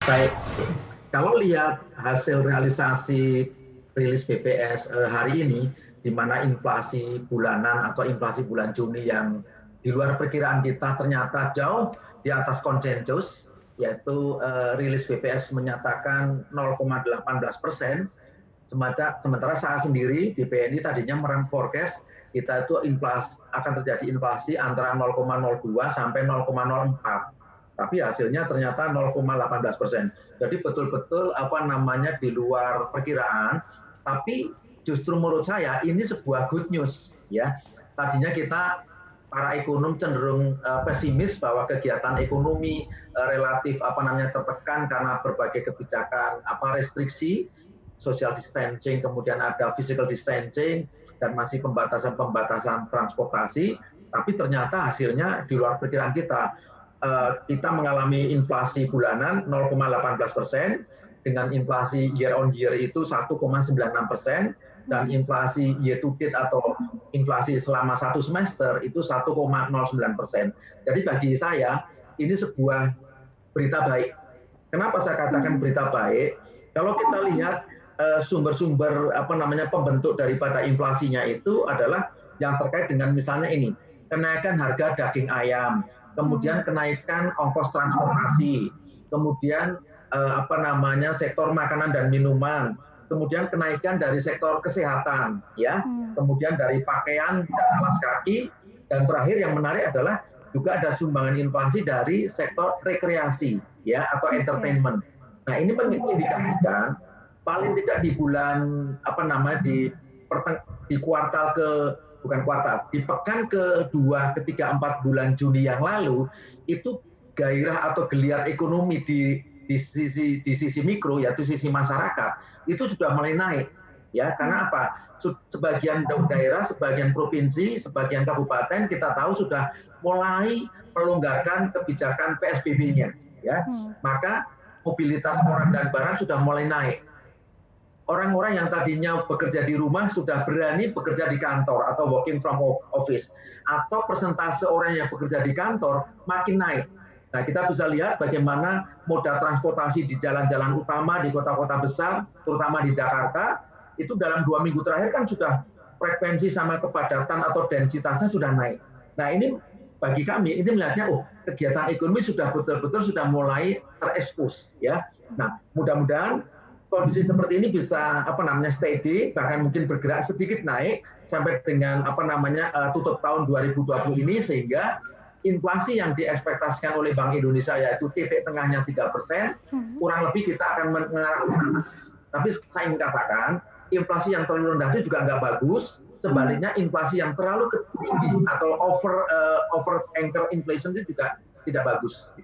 Baik, kalau lihat hasil realisasi rilis BPS hari ini, di mana inflasi bulanan atau inflasi bulan Juni yang di luar perkiraan kita ternyata jauh di atas konsensus, yaitu rilis BPS menyatakan 0,18%, sementara saya sendiri di BNI tadinya forecast kita itu akan terjadi inflasi antara 0,02 sampai 0,04. Tapi hasilnya ternyata 0,18%. Jadi betul-betul di luar perkiraan. Tapi justru menurut saya ini sebuah good news, ya. Tadinya kita para ekonom cenderung pesimis bahwa kegiatan ekonomi relatif tertekan karena berbagai kebijakan restriksi, social distancing, kemudian ada physical distancing dan masih pembatasan transportasi. Tapi ternyata hasilnya di luar perkiraan kita. Kita mengalami inflasi bulanan 0,18% dengan inflasi year on year itu 1,96% dan inflasi year to date atau inflasi selama satu semester itu 1,09%. Jadi bagi saya ini sebuah berita baik. Kenapa saya katakan berita baik? Kalau kita lihat sumber-sumber pembentuk daripada inflasinya itu adalah yang terkait dengan misalnya ini, kenaikan harga daging ayam, kemudian kenaikan ongkos transportasi, kemudian sektor makanan dan minuman, kemudian kenaikan dari sektor kesehatan, ya, kemudian dari pakaian dan alas kaki, dan terakhir yang menarik adalah juga ada sumbangan inflasi dari sektor rekreasi, ya, atau entertainment. Nah, ini mengindikasikan paling tidak di bulan di kuartal di pekan kedua, ketiga, 4 bulan Juni yang lalu itu gairah atau geliat ekonomi di sisi mikro, yaitu sisi masyarakat itu sudah mulai naik, ya. Karena apa? Sebagian daerah, sebagian provinsi, sebagian kabupaten kita tahu sudah mulai melonggarkan kebijakan PSBB-nya, ya. Maka mobilitas orang dan barang sudah mulai naik. Orang-orang yang tadinya bekerja di rumah sudah berani bekerja di kantor atau working from office, atau persentase orang yang bekerja di kantor makin naik. Nah, kita bisa lihat bagaimana moda transportasi di jalan-jalan utama di kota-kota besar, terutama di Jakarta, itu dalam 2 minggu terakhir kan sudah frekuensi sama kepadatan atau densitasnya sudah naik. Nah, ini bagi kami ini melihatnya kegiatan ekonomi sudah betul-betul sudah mulai terekspos, ya. Nah, mudah-mudahan kondisi seperti ini bisa steady, bahkan mungkin bergerak sedikit naik sampai dengan tutup tahun 2020 ini, sehingga inflasi yang diekspektasikan oleh Bank Indonesia yaitu titik tengahnya 3%, kurang lebih kita akan mengarah ke sana. Tapi saya ingin katakan inflasi yang terlalu rendah itu juga nggak bagus. Sebaliknya inflasi yang terlalu tinggi atau over anchor inflation itu juga tidak bagus.